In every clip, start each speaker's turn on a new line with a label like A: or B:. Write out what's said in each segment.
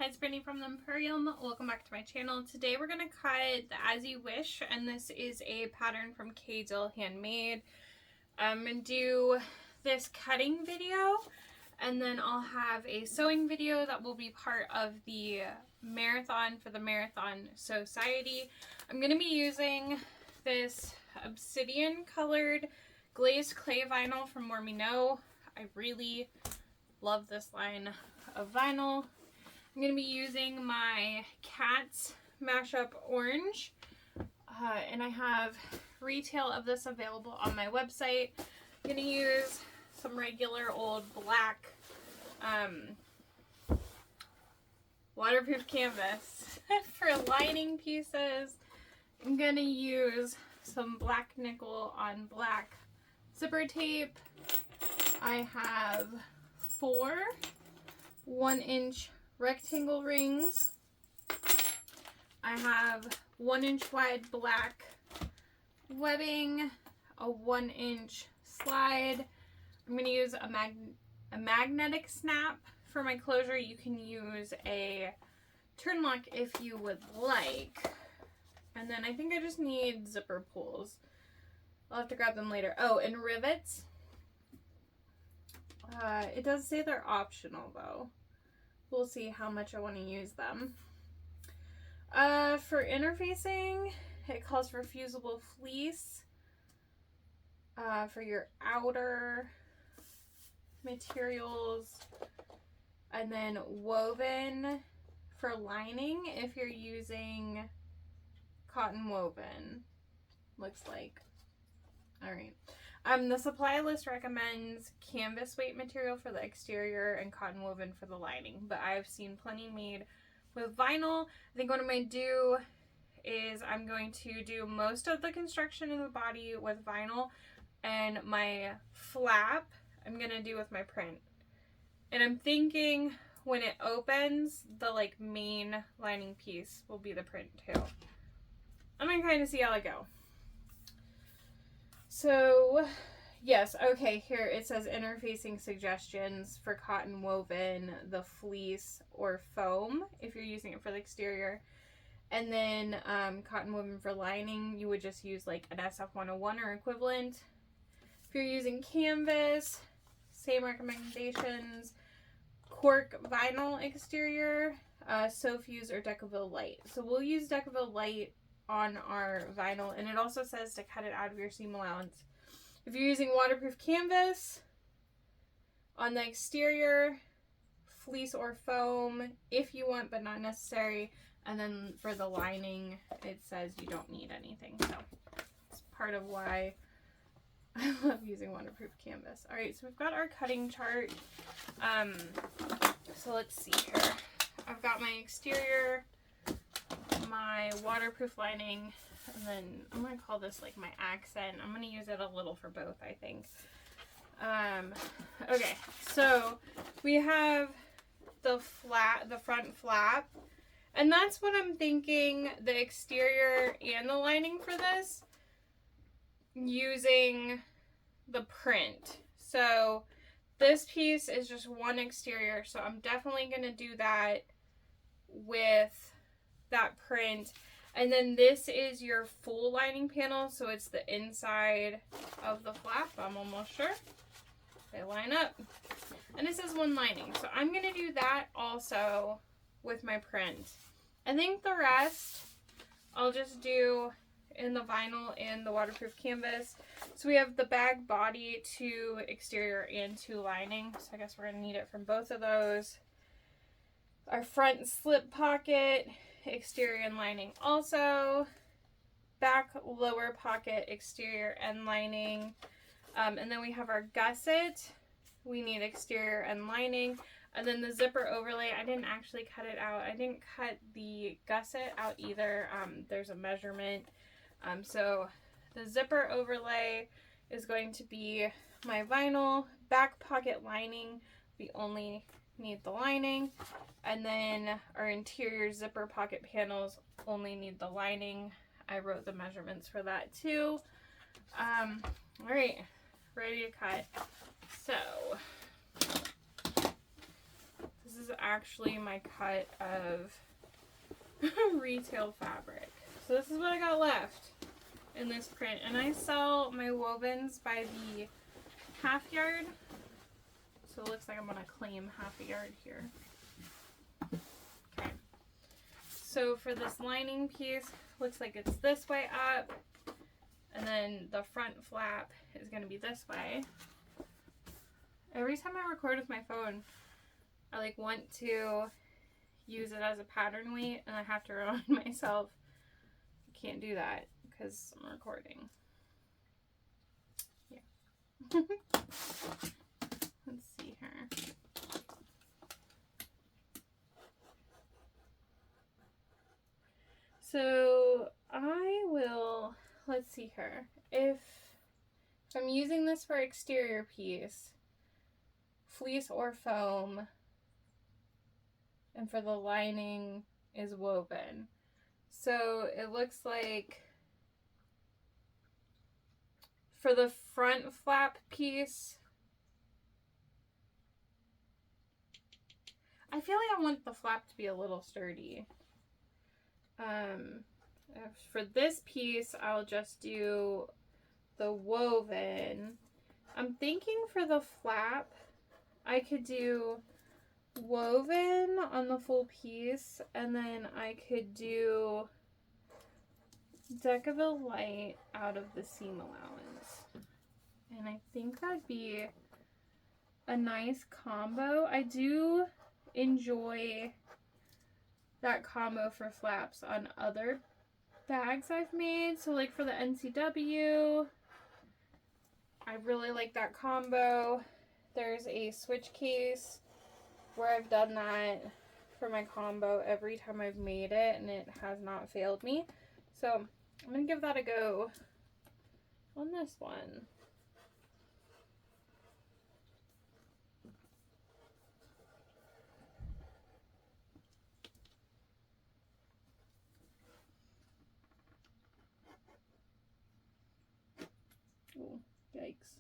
A: Hi, it's Brittany from the Empurrium. Welcome back to my channel. Today we're going to cut the As You Wish, and this is a pattern from K.Dill Handmade. I'm going to do this cutting video, and then I'll have a sewing video that will be part of the marathon for the Marathon Society. I'm going to be using this obsidian colored glazed clay vinyl from More Me Know. I really love this line of vinyl. I'm going to be using my Cat's Mashup Orange, and I have retail of this available on my website. I'm going to use some regular old black waterproof canvas for lining pieces. I'm going to use some black nickel on black zipper tape. I have 4 1-inch rectangle rings. I have 1-inch wide black webbing, a 1-inch slide. I'm going to use a magnetic snap for my closure. You can use a turn lock if you would like. And then I think I just need zipper pulls. I'll have to grab them later. Oh, and rivets. It does say they're optional though. We'll see how much I want to use them. For interfacing, it calls for fusible fleece for your outer materials, and then woven for lining if you're using cotton woven, looks like. All right. The supply list recommends canvas weight material for the exterior and cotton woven for the lining, but I've seen plenty made with vinyl. I think what I'm going to do is I'm going to do most of the construction in the body with vinyl, and my flap I'm going to do with my print. And I'm thinking when it opens, the main lining piece will be the print too. I'm going to kind of see how I go. So, yes, okay, here it says interfacing suggestions for cotton woven, the fleece, or foam if you're using it for the exterior. And then cotton woven for lining, you would just use like an SF101 or equivalent. If you're using canvas, same recommendations. Cork vinyl exterior, Sofuse or Decaville Light. So we'll use Decaville Light on our vinyl, and it also says to cut it out of your seam allowance. If you're using waterproof canvas on the exterior, fleece or foam if you want, but not necessary. And then for the lining, it says you don't need anything. So it's part of why I love using waterproof canvas. All right, so we've got our cutting chart. So let's see here. I've got my exterior, my waterproof lining, and then I'm going to call this like my accent. I'm going to use it a little for both, I think. Okay, so we have the front flap, and that's what I'm thinking, the exterior and the lining for this, using the print. So this piece is just one exterior, so I'm definitely going to do that with that print. And then this is your full lining panel, so it's the inside of the flap. I'm almost sure they line up, and it says one lining, so I'm gonna do that also with my print. I think the rest I'll just do in the vinyl and the waterproof canvas. So we have the bag body to exterior and to lining, so I guess we're gonna need it from both of those. Our front slip pocket, exterior and lining also. Back lower pocket, exterior and lining. And then we have our gusset. We need exterior and lining. And then the zipper overlay, I didn't actually cut it out. I didn't cut the gusset out either. There's a measurement. So the zipper overlay is going to be my vinyl. Back pocket lining, we only need the lining. And then our interior zipper pocket panels only need the lining. I wrote the measurements for that too. All right, ready to cut. So is actually my cut of retail fabric. So this is what I got left in this print. And I sell my wovens by the half yard. So it looks like I'm going to claim half a yard here. Okay. So for this lining piece, looks like it's this way up. And then the front flap is going to be this way. Every time I record with my phone, I like want to use it as a pattern weight, and I have to remind myself I can't do that because I'm recording. Yeah. Let's see here. So I will, let's see here. If I'm using this for exterior piece, fleece or foam, and for the lining is woven. So it looks like for the front flap piece, I feel like I want the flap to be a little sturdy. For this piece, I'll just do the woven. I'm thinking for the flap, I could do woven on the full piece, and then I could do K.Dill light out of the seam allowance. And I think that'd be a nice combo. I do enjoy that combo for flaps on other bags I've made. So like for the NCW, I really like that combo. There's a switch case where I've done that for my combo every time I've made it, and it has not failed me. So I'm going to give that a go on this one. Oh, yikes.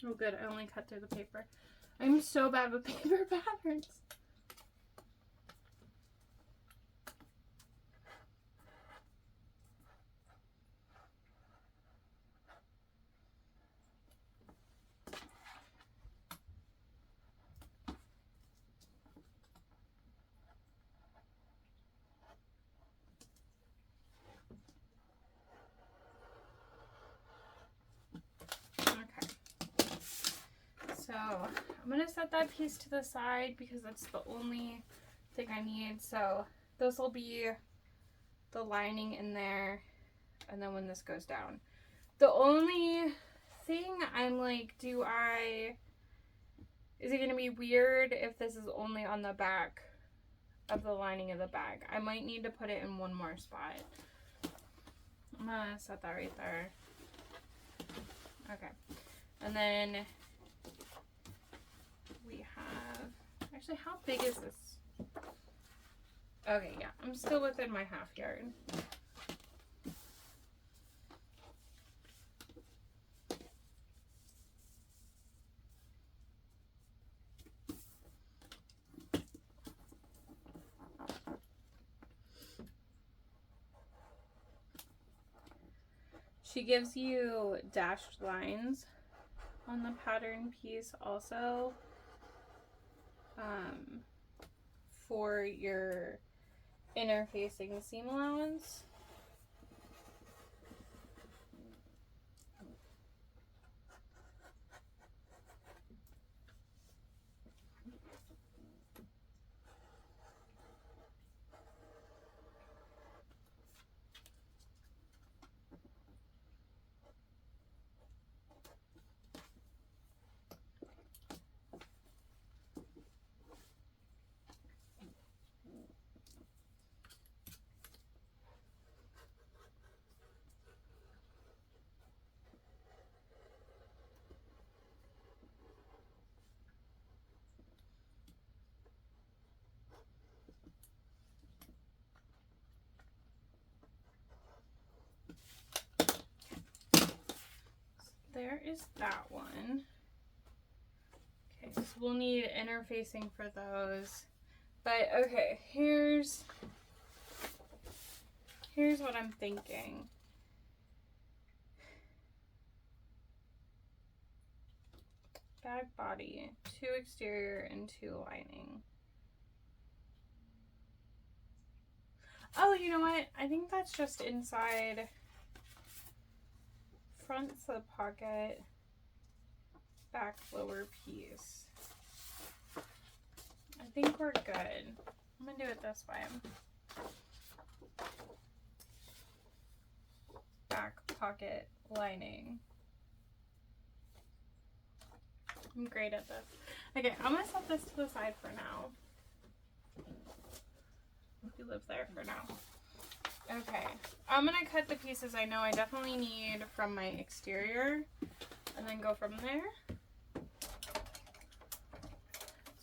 A: Oh good, I only cut through the paper. I'm so bad with paper patterns. So I'm going to set that piece to the side because that's the only thing I need. So this will be the lining in there, and then when this goes down. The only thing I'm like, is it going to be weird if this is only on the back of the lining of the bag? I might need to put it in one more spot. I'm going to set that right there. Okay. And then we have, actually, how big is this? Okay, yeah, I'm still within my half yard. She gives you dashed lines on the pattern piece also, for your interfacing seam allowance. There is that one. So we'll need interfacing for those. But okay, here's what I'm thinking. Bag body, 2 exterior and 2 lining. Oh, you know what? I think that's just inside. Front slip pocket, back lower piece. I think we're good. I'm gonna do it this way. Back pocket lining. I'm great at this. Okay, I'm gonna set this to the side for now. You live there for now. Okay, I'm gonna cut the pieces I know I definitely need from my exterior and then go from there.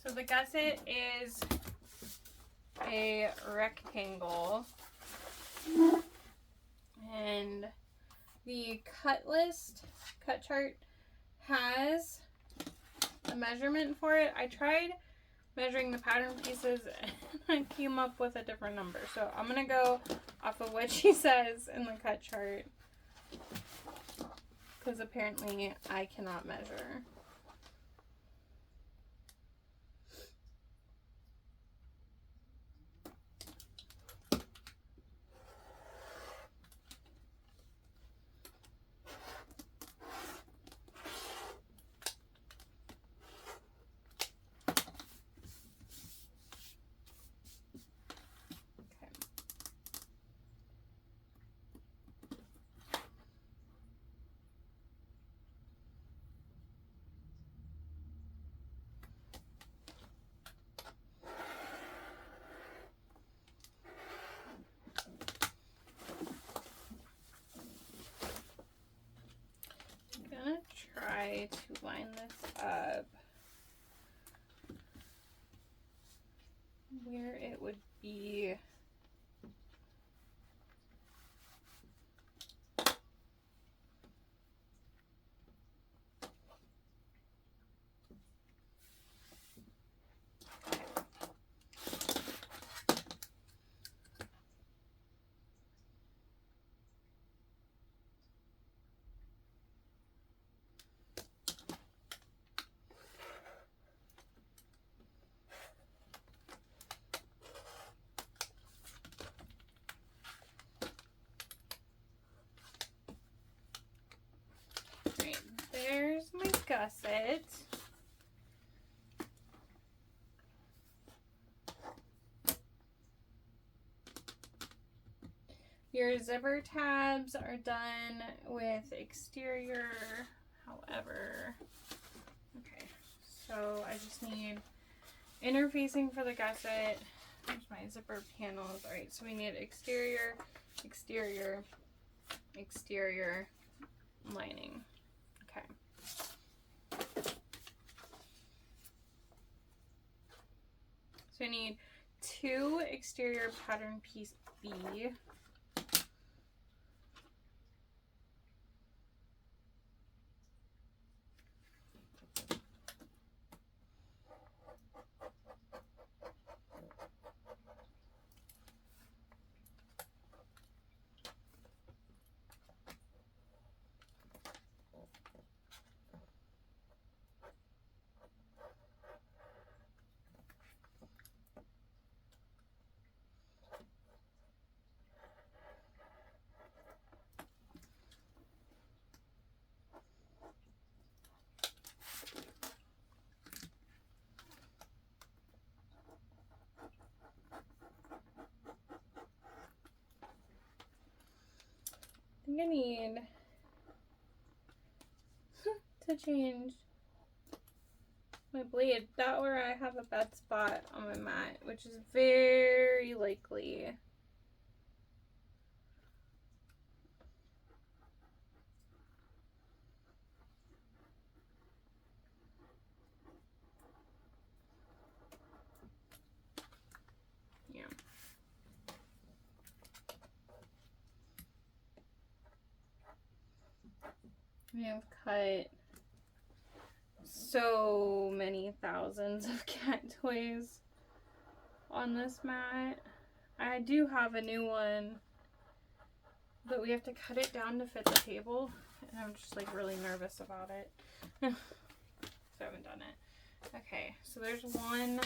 A: So the gusset is a rectangle, and the cut chart has a measurement for it. I tried measuring the pattern pieces and I came up with a different number. So I'm gonna go off of what she says in the cut chart, because apparently I cannot measure. Try to line this up where it would be gusset. Your zipper tabs are done with exterior, however. Okay, so I just need interfacing for the gusset. There's my zipper panels. All right, so we need exterior, exterior, exterior, lining. Okay. So I need 2 exterior pattern piece B. I think I need to change my blade. That or I have a bad spot on my mat, which is very likely. Yeah. We have cut so many thousands of cat toys on this mat. I do have a new one, but we have to cut it down to fit the table, and I'm just like really nervous about it. So I haven't done it. Okay, so there's one.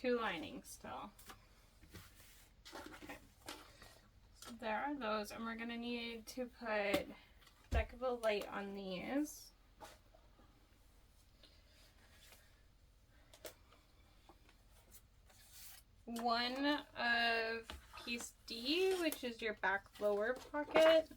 A: Two linings still. Okay. So there are those, and we're gonna need to put deckable light on these. One of piece D, which is your back lower pocket.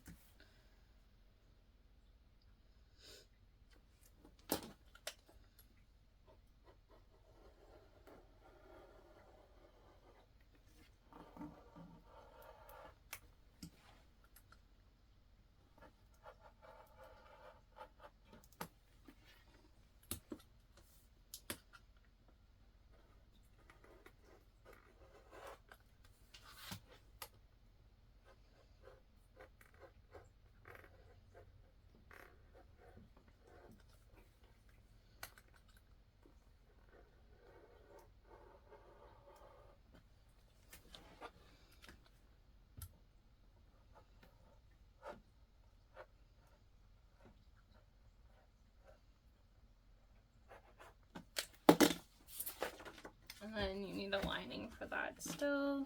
A: And then you need a lining for that still.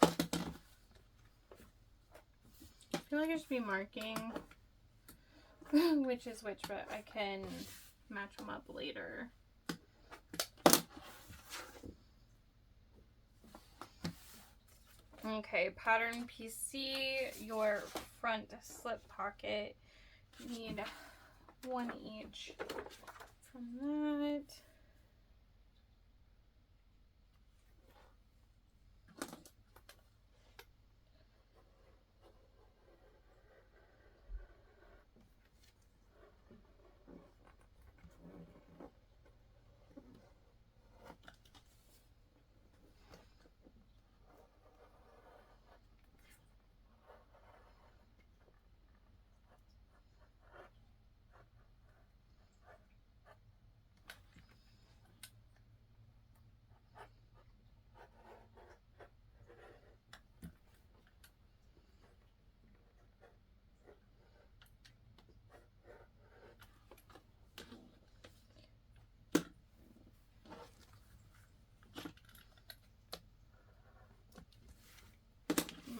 A: I feel like I should be marking which is which, but I can match them up later. Okay, pattern PC, your front slip pocket. You need one each from that.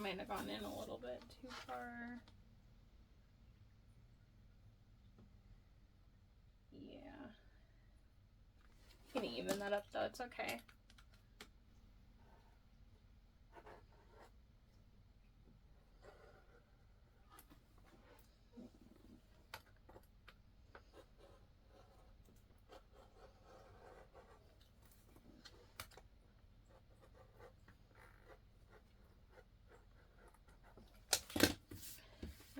A: Might have gone in a little bit too far. Yeah. You can even that up though, it's okay.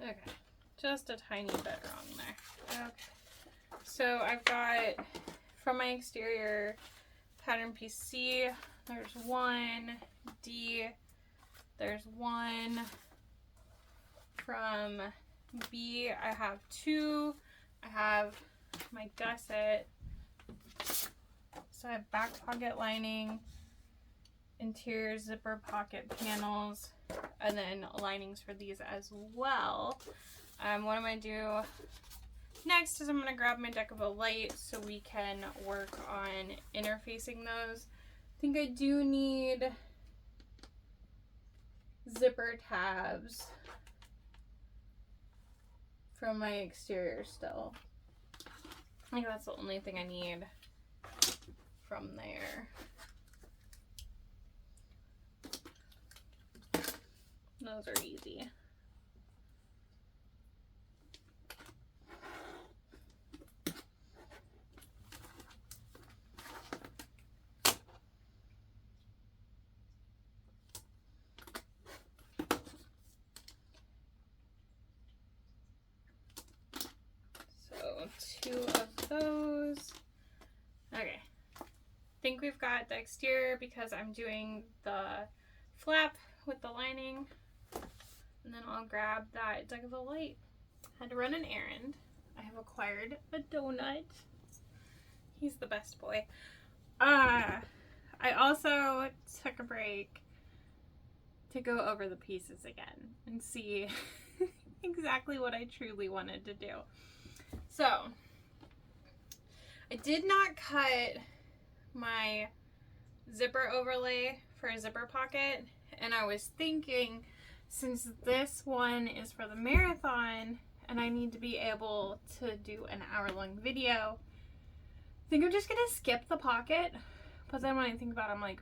A: Okay, just a tiny bit wrong there. Okay, so I've got from my exterior pattern piece C, there's one, D, there's one from B, I have 2. I have my gusset. So I have back pocket lining, interior zipper pocket panels, and then linings for these as well. What I'm going to do next is I'm going to grab my deck of a light so we can work on interfacing those. I think I do need zipper tabs from my exterior still. I think that's the only thing I need from there. Those are easy. So 2 of those. Okay. I think we've got the exterior because I'm doing the flap with the lining. And then I'll grab that deck of a light. Had to run an errand. I have acquired a donut. He's the best boy. I also took a break to go over the pieces again and see exactly what I truly wanted to do. So, I did not cut my zipper overlay for a zipper pocket, and I was thinking, since this one is for the marathon and I need to be able to do an hour-long video, I think I'm just gonna skip the pocket. But then when I think about it, I'm like,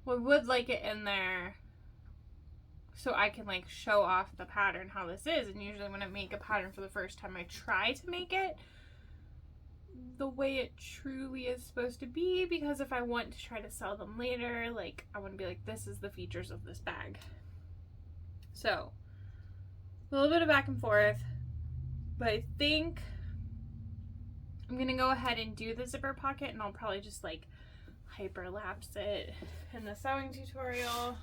A: well, I would like it in there so I can like show off the pattern, how this is. And usually when I make a pattern for the first time, I try to make it the way it truly is supposed to be, because if I want to try to sell them later, like I want to be like, this is the features of this bag. So a little bit of back and forth, but I think I'm gonna go ahead and do the zipper pocket, and I'll probably just like hyperlapse it in the sewing tutorial.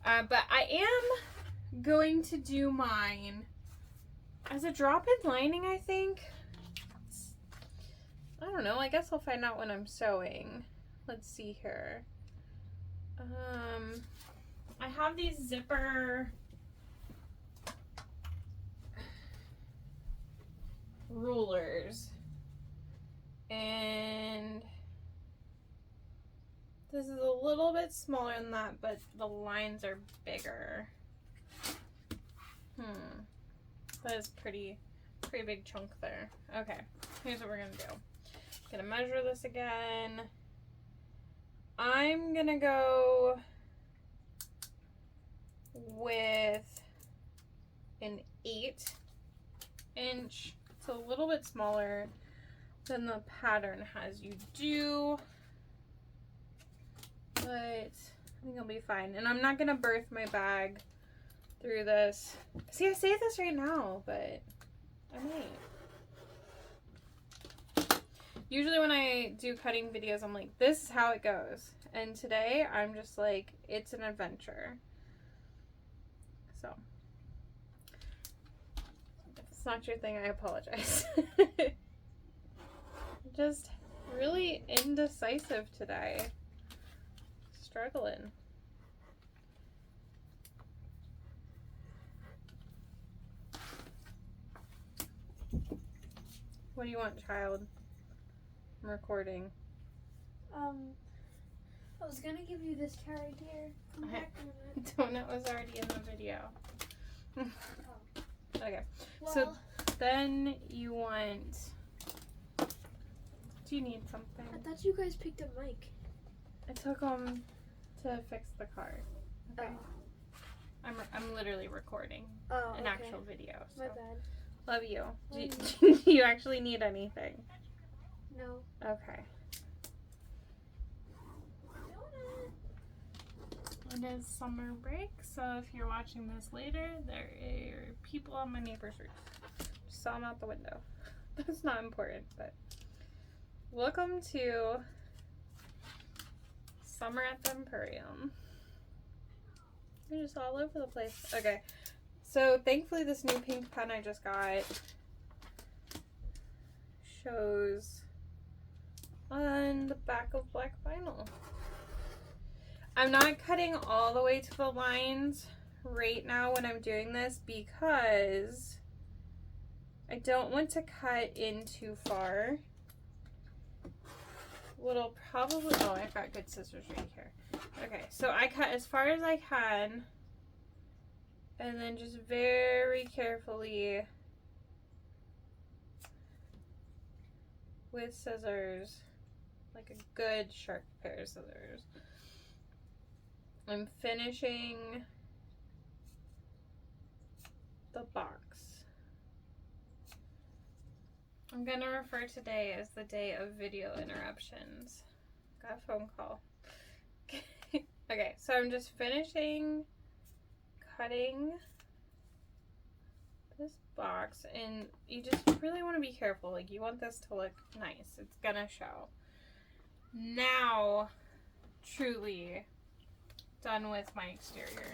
A: But I am going to do mine as a drop-in lining, I think. I don't know, I guess I'll find out when I'm sewing. Let's see here. I have these zipper rulers, and this is a little bit smaller than that, but the lines are bigger. That is pretty big chunk there. Okay, here's what we're gonna do. Gonna measure this again. I'm gonna go with an 8-inch. It's a little bit smaller than the pattern has you do, but I think I'll be fine. And I'm not gonna birth my bag through this. See, I say this right now, but I might. Usually when I do cutting videos, I'm like, this is how it goes. And today, I'm just like, it's an adventure. So, if it's not your thing, I apologize. Just really indecisive today. Struggling. What do you want, child? I'm recording.
B: I was gonna give you this carrot here. Come back in a minute.
A: Donut was already in the video.
B: Oh.
A: Okay.
B: Well,
A: So then you want. Do you need something?
B: I thought you guys picked a mic.
A: I took them to fix the card. Okay.
B: Oh.
A: I'm literally recording an actual video. So.
B: My bad.
A: Love you.
B: Love
A: Do you actually need anything?
B: No.
A: Okay. It is summer break, so if you're watching this later, there are people on my neighbor's roof. Just saw them out the window. That's not important, but welcome to summer at the Empurrium. They're just all over the place. Okay, So thankfully this new pink pen I just got shows on the back of black vinyl. I'm not cutting all the way to the lines right now when I'm doing this because I don't want to cut in too far. What'll probably, oh, I've got good scissors right here. Okay, so I cut as far as I can and then just very carefully with scissors, like a good sharp pair of scissors, I'm finishing the box. I'm gonna refer today as the day of video interruptions. Got a phone call. Okay, so I'm just finishing cutting this box, and you just really want to be careful. Like, you want this to look nice. It's gonna show. Now, truly done with my exterior.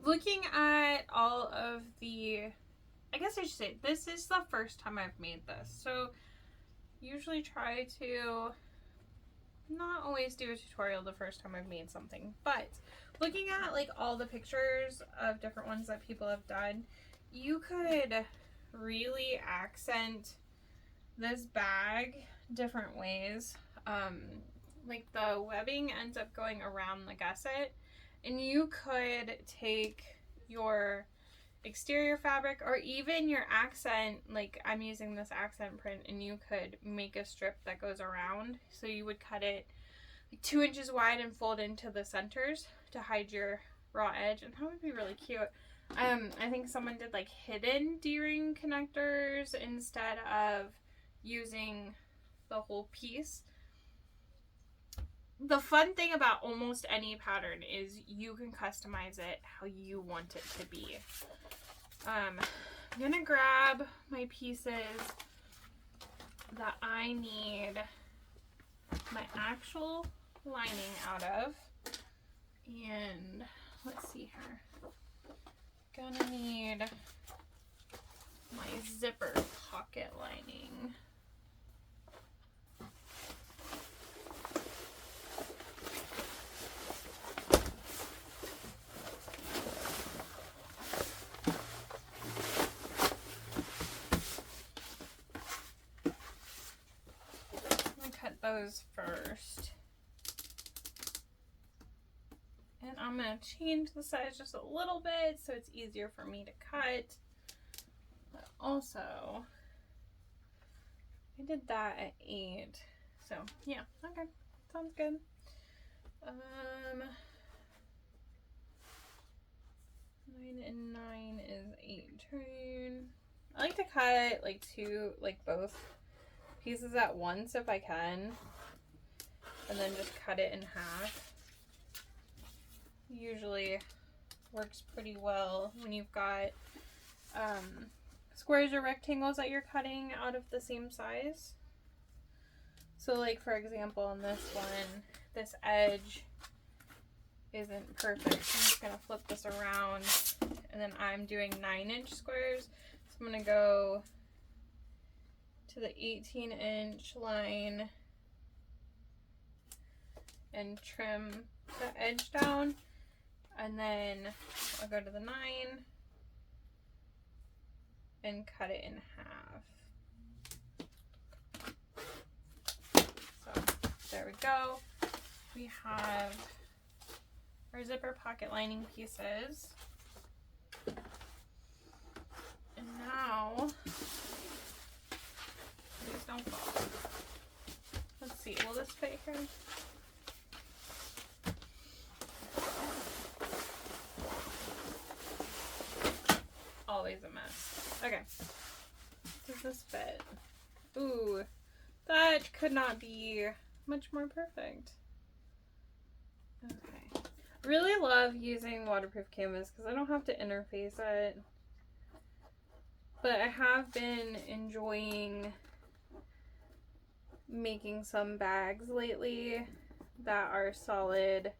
A: Looking at all of the, I guess I should say, this is the first time I've made this. So, usually try to not always do a tutorial the first time I've made something. But, looking at like all the pictures of different ones that people have done, you could really accent this bag different ways. Like the webbing ends up going around the gusset, and you could take your exterior fabric or even your accent, like I'm using this accent print, and you could make a strip that goes around. So you would cut it like 2 inches wide and fold into the centers to hide your raw edge, and that would be really cute. I think someone did like hidden D-ring connectors instead of using the whole piece. The fun thing about almost any pattern is you can customize it how you want it to be. I'm gonna grab my pieces that I need my actual lining out of, and let's see here. Gonna need my zipper pocket lining. Those first, and I'm going to change the size just a little bit so it's easier for me to cut. But also, I did that at 8, so yeah, okay, sounds good. 9 and 9 is 18. I like to cut like both pieces at once if I can, and then just cut it in half. Usually works pretty well when you've got squares or rectangles that you're cutting out of the same size. So like for example on this one, this edge isn't perfect. I'm just gonna flip this around, and then I'm doing 9-inch squares, so I'm gonna go to the 18-inch line and trim the edge down, and then I'll go to the 9 and cut it in half. So there we go. We have our zipper pocket lining pieces, and now please don't fall. Let's see, will this fit here? Always a mess. Okay. Does this fit? Ooh, that could not be much more perfect. Okay. Really love using waterproof canvas because I don't have to interface it. But I have been enjoying making some bags lately that are solid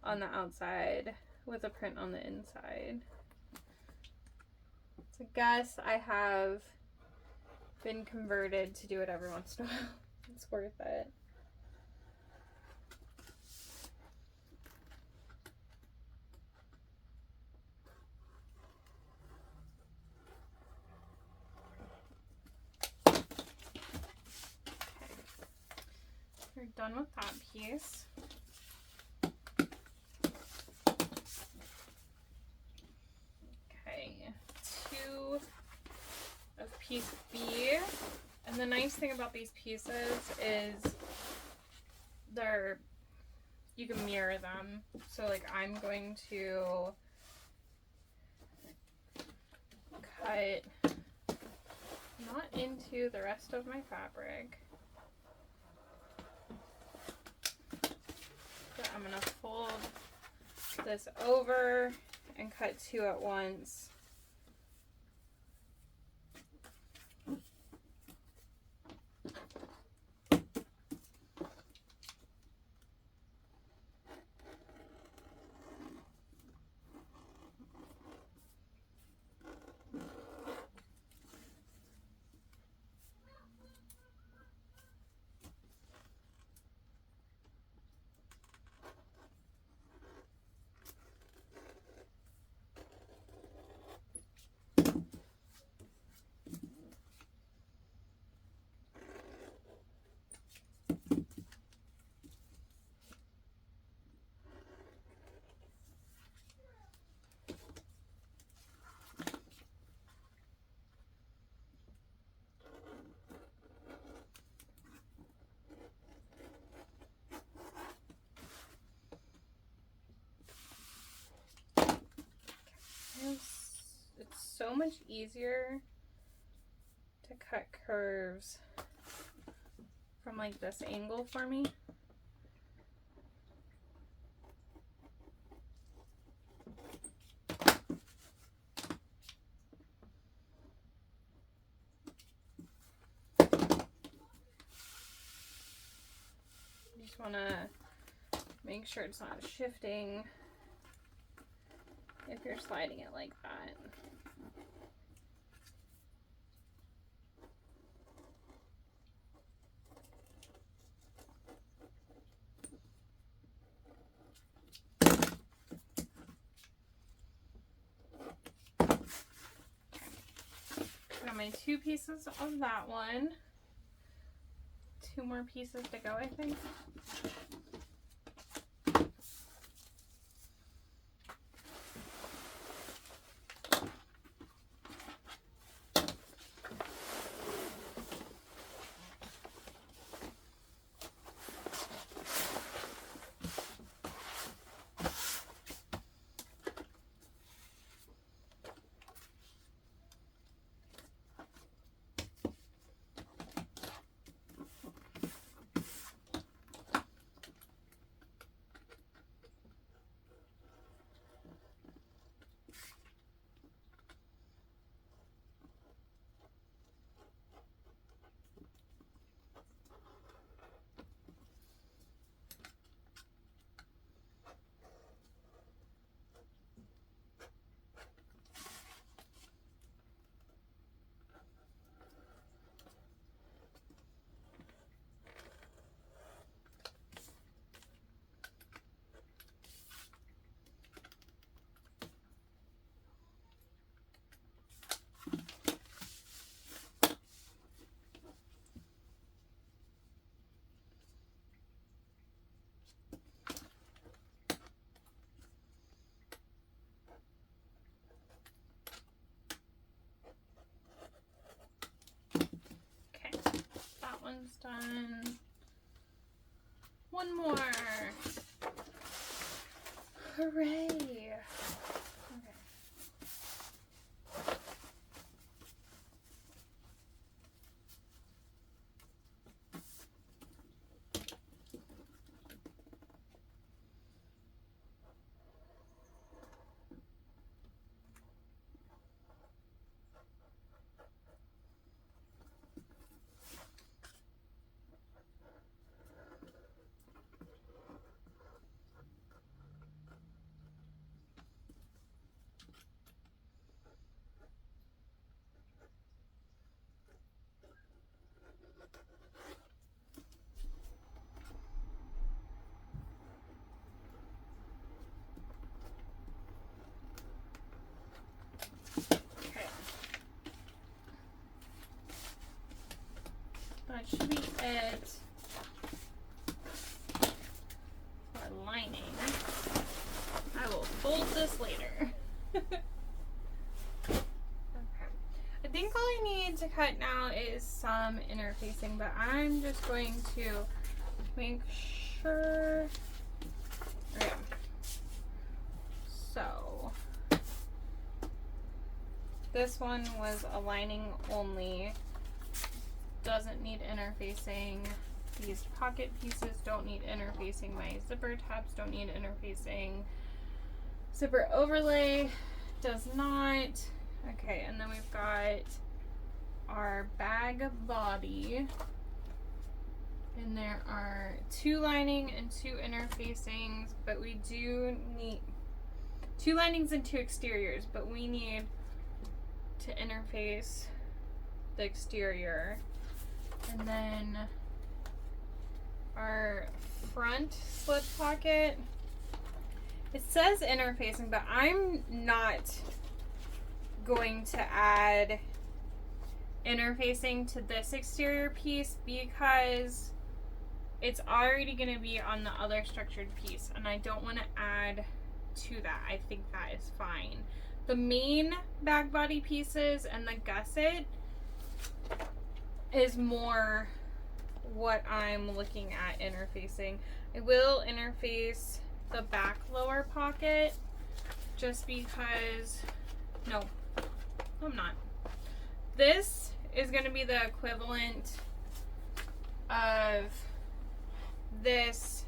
A: on the outside with a print on the inside. So I guess I have been converted to do it every once in a while. It's worth it. We're done with that piece. Okay, 2 of piece B. And the nice thing about these pieces is you can mirror them. So like I'm going to cut not into the rest of my fabric. But I'm going to fold this over and cut 2 at once. It's so much easier to cut curves from like this angle for me. You just want to make sure it's not shifting if you're sliding it like that. Got my 2 pieces of that one. 2 more pieces to go, I think. One's done. One more. Hooray. Okay. to cut now is some interfacing, but I'm just going to make sure. Yeah. So this one was a lining only, doesn't need interfacing. These pocket pieces don't need interfacing. My zipper tabs don't need interfacing. Zipper overlay does not. Okay, and then we've got our bag body. And there are 2 lining and 2 interfacings, but we do need 2 linings and 2 exteriors, but we need to interface the exterior. And then our front slip pocket, it says interfacing, but I'm not going to add interfacing to this exterior piece because it's already going to be on the other structured piece, and I don't want to add to that. I think that is fine. The main back body pieces and the gusset is more what I'm looking at interfacing. I will interface the back lower pocket just because, no, I'm not. This is going to be the equivalent of this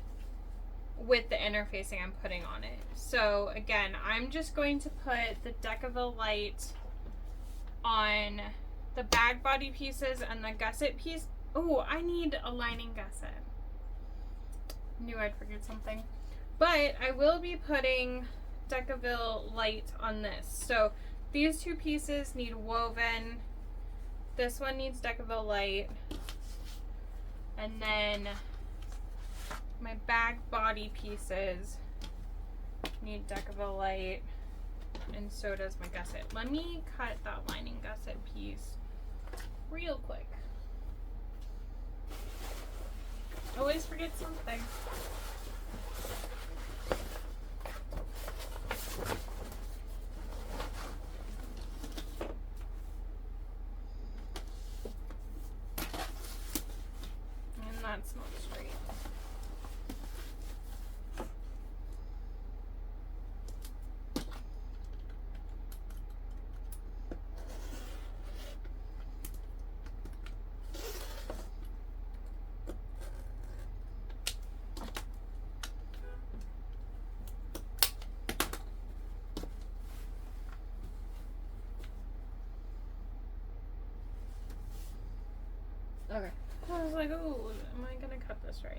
A: with the interfacing I'm putting on it. So again, I'm just going to put the Decaville light on the bag body pieces and the gusset piece. Oh, I need a lining gusset. Knew I'd forget something. But I will be putting Decaville light on this. So these 2 pieces need woven. This one needs Decaville light. And then my bag body pieces need Decaville light. And so does my gusset. Let me cut that lining gusset piece real quick. Always forget something. And that's not straight. Okay. I was like, oh, am I gonna cut this right?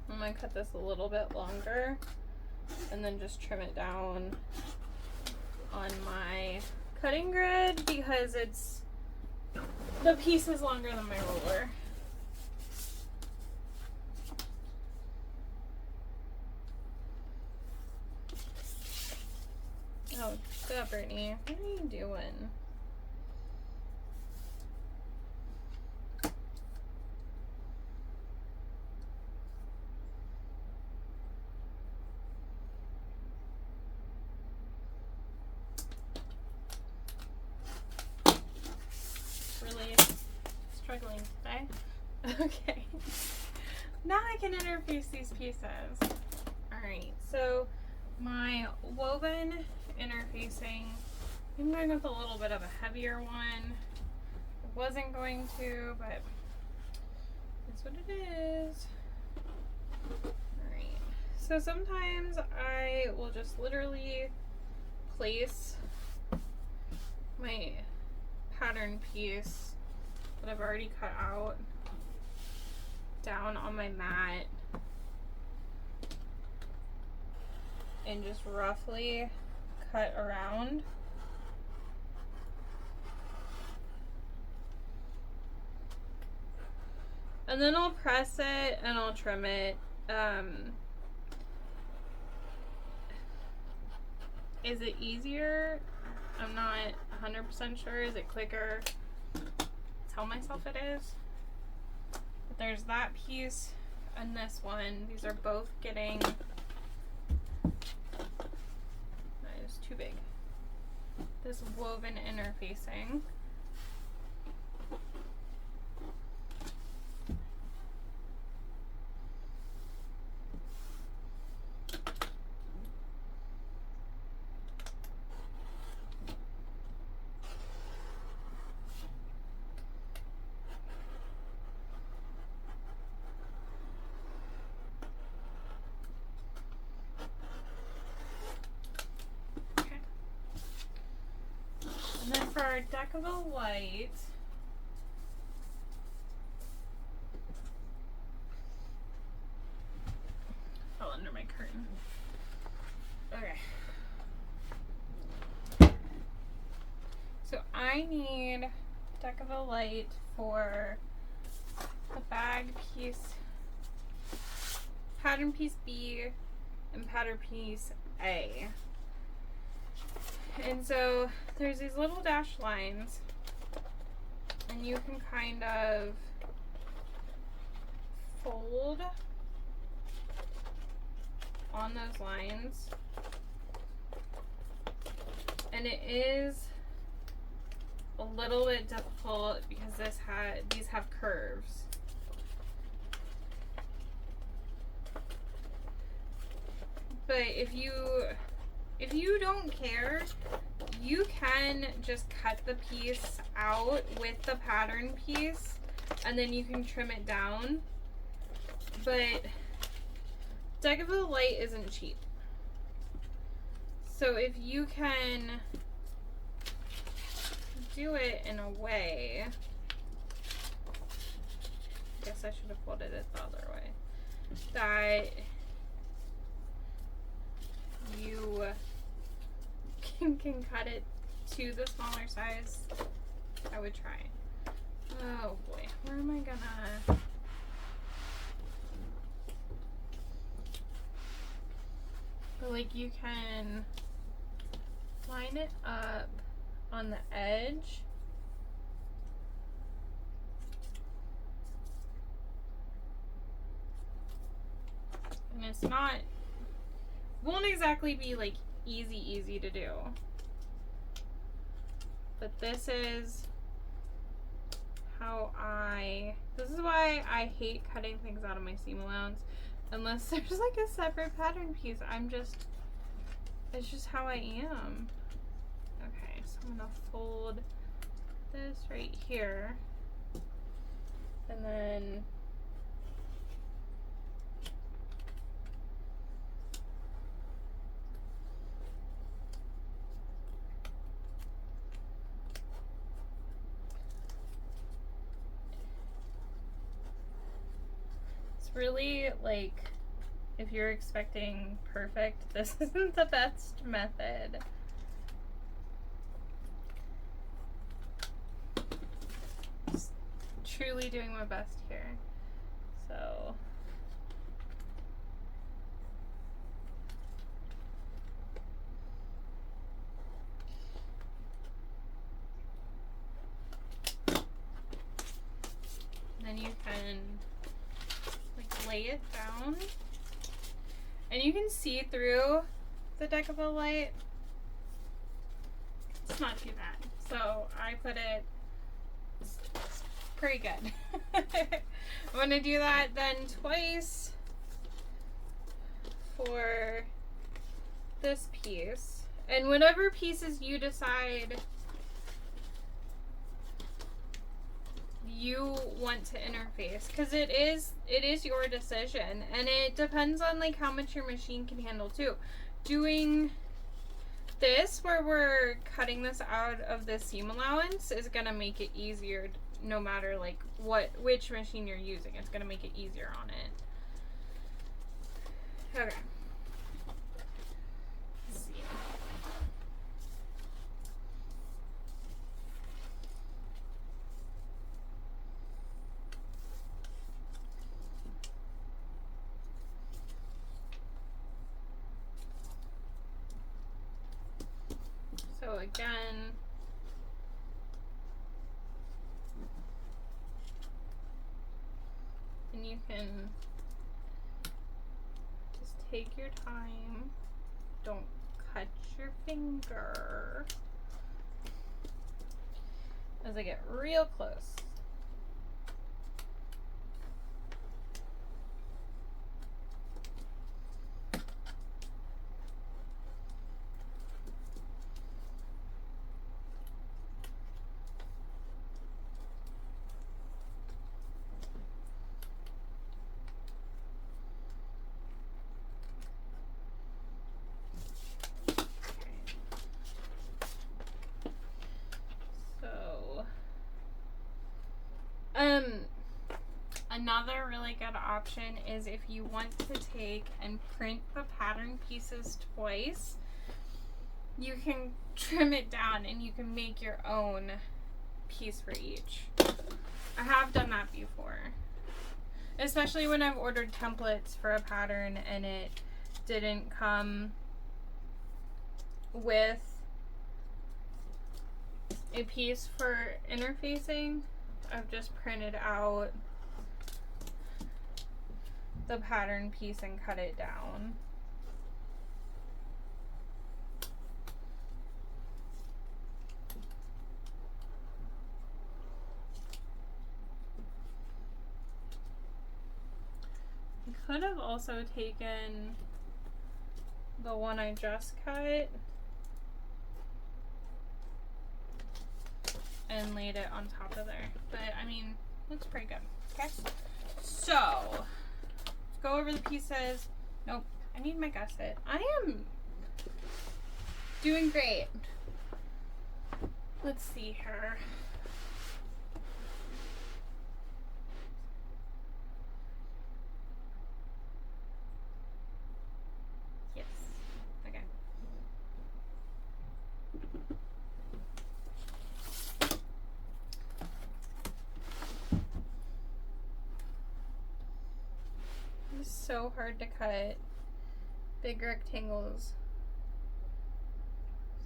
A: I'm gonna cut this a little bit longer and then just trim it down on my cutting grid because the piece is longer than my ruler. Oh, stop, Brittany. What are you doing? Really struggling today. Okay. Now I can interface these pieces. Alright, so my woven interfacing, I'm going with a little bit of a heavier one. I wasn't going to, but that's what it is. Alright, so sometimes I will just literally place my pattern piece that I've already cut out down on my mat and just roughly cut around. And then I'll press it and I'll trim it. Is it easier? I'm not 100% sure. Is it quicker? Tell myself it is. But there's that piece and this one. These are both getting... That is too big. This woven interfacing. And then for our deck of a light, fell under my curtain. Okay. So I need deck of a light for the bag piece, pattern piece B, and pattern piece A. And so there's these little dashed lines, and you can kind of fold on those lines, and it is a little bit difficult because these have curves. But if you don't care, you can just cut the piece out with the pattern piece and then you can trim it down. But deck of the light isn't cheap. So if you can do it in a way, I guess I should have folded it the other way, that you can cut it to the smaller size, I would try. Oh boy, where am I gonna... But like you can line it up on the edge. And it's not, won't exactly be like easy to do. But this is how this is why I hate cutting things out of my seam allowance unless there's like a separate pattern piece. It's just how I am. Okay, so I'm gonna fold this right here, and then it's really like, if you're expecting perfect, this isn't the best method. Just truly doing my best here. So then you can like lay it down. And you can see through the deck of a light. It's not too bad. So I put it, it's pretty good. I'm gonna do that then twice for this piece. And whatever pieces you decide you want to interface, because it is your decision, and it depends on like how much your machine can handle too. Doing this where we're cutting this out of the seam allowance is gonna make it easier, no matter like which machine you're using. It's gonna make it easier on it. Okay. Let's see. again, and you can just take your time. Don't cut your finger as I get real close. Another really good option is if you want to take and print the pattern pieces twice, you can trim it down and you can make your own piece for each. I have done that before, especially when I've ordered templates for a pattern and it didn't come with a piece for interfacing. I've just printed out the pattern piece and cut it down. I could have also taken the one I just cut and laid it on top of there, but I mean, looks pretty good. Okay, so let's go over the pieces. Nope, I need my gusset. I am doing great. Let's see here. Yes, okay. It's so hard to cut big rectangles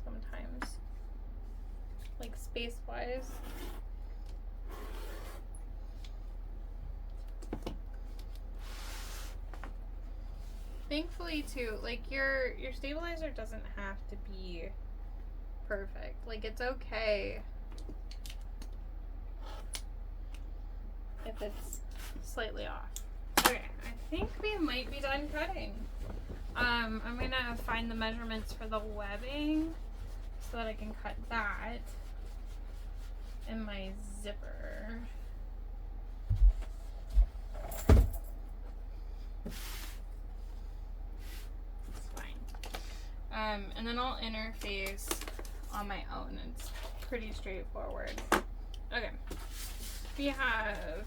A: sometimes, like space wise. Thankfully too, like your stabilizer doesn't have to be perfect. Like it's okay if it's slightly off. Okay, I think we might be done cutting. I'm gonna find the measurements for the webbing so that I can cut that in my zipper. It's fine. And then I'll interface on my own. It's pretty straightforward. Okay, we have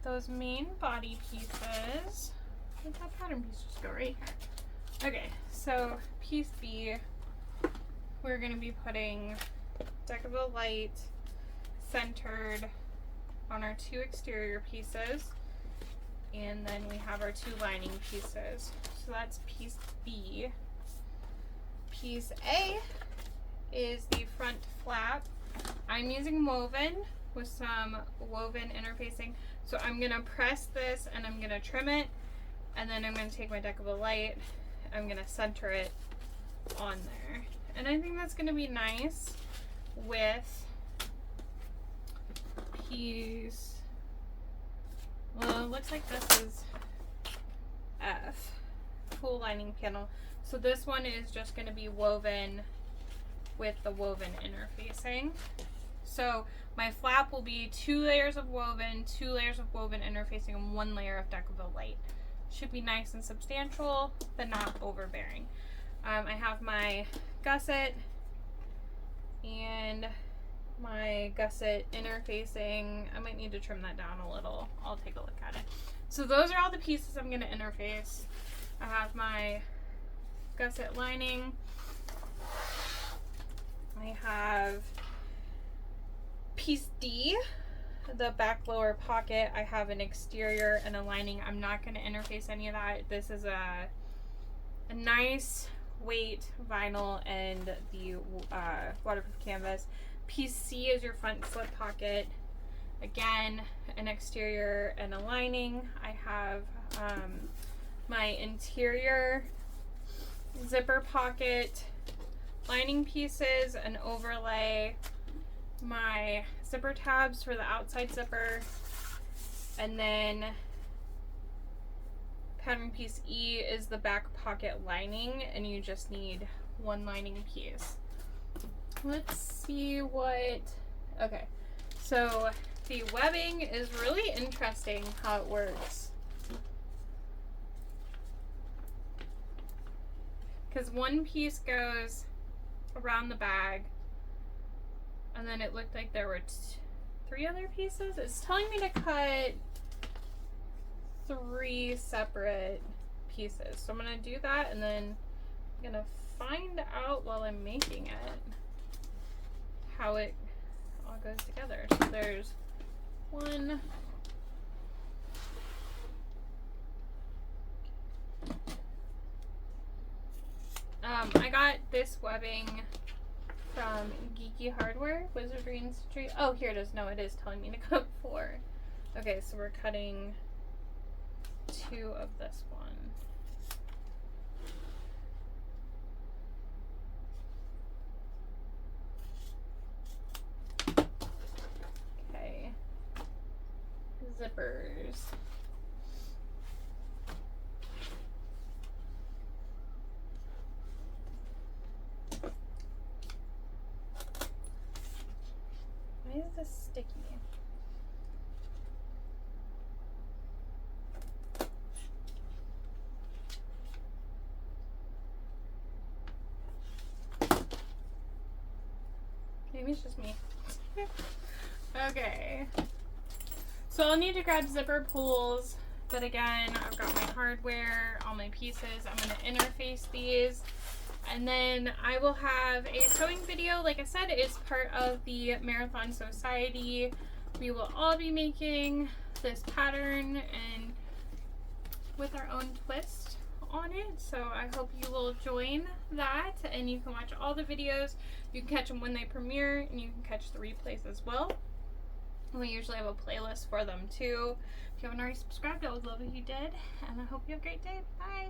A: those main body pieces. Where'd that pattern piece just go? Right here. Okay, so piece B, we're going to be putting deck of the light centered on our two exterior pieces, and then we have our two lining pieces. So that's piece B. Piece A is the front flap. I'm using woven with some woven interfacing. So I'm going to press this and I'm going to trim it, and then I'm going to take my deck of the light, I'm going to center it on there. And I think that's going to be nice with piece, well, it looks like this is F, full lining panel. So this one is just going to be woven with the woven interfacing. So my flap will be 2 layers of woven, 2 layers of woven interfacing, and 1 layer of deck of the light. Should be nice and substantial, but not overbearing. I have my gusset and my gusset interfacing. I might need to trim that down a little. I'll take a look at it. So those are all the pieces I'm going to interface. I have my gusset lining. I have piece D, the back lower pocket. I have an exterior and a lining. I'm not going to interface any of that. This is a nice weight vinyl and the waterproof canvas. Piece C is your front slip pocket. Again, an exterior and a lining. I have my interior zipper pocket, lining pieces, an overlay, my zipper tabs for the outside zipper, and then pattern piece E is the back pocket lining, and you just need one lining piece. Let's see what, okay, so the webbing is really interesting how it works. Because one piece goes around the bag, and then it looked like there were 3 other pieces. It's telling me to cut 3 separate pieces. So I'm gonna do that, and then I'm gonna find out while I'm making it how it all goes together. So there's one, I got this webbing from Geeky Hardware, Wizardry Industry. Oh, here it is. No, it is telling me to cut 4. Okay, so we're cutting 2 of this one. Okay. Zippers. Why is this sticky? Maybe it's just me. Okay. So I'll need to grab zipper pulls, but again, I've got my hardware, all my pieces. I'm going to interface these. And then I will have a sewing video. Like I said, it's part of the Marathon Society. We will all be making this pattern and with our own twist on it. So I hope you will join that, and you can watch all the videos. You can catch them when they premiere, and you can catch the replays as well. We usually have a playlist for them too. If you haven't already subscribed, I would love if you did. And I hope you have a great day. Bye.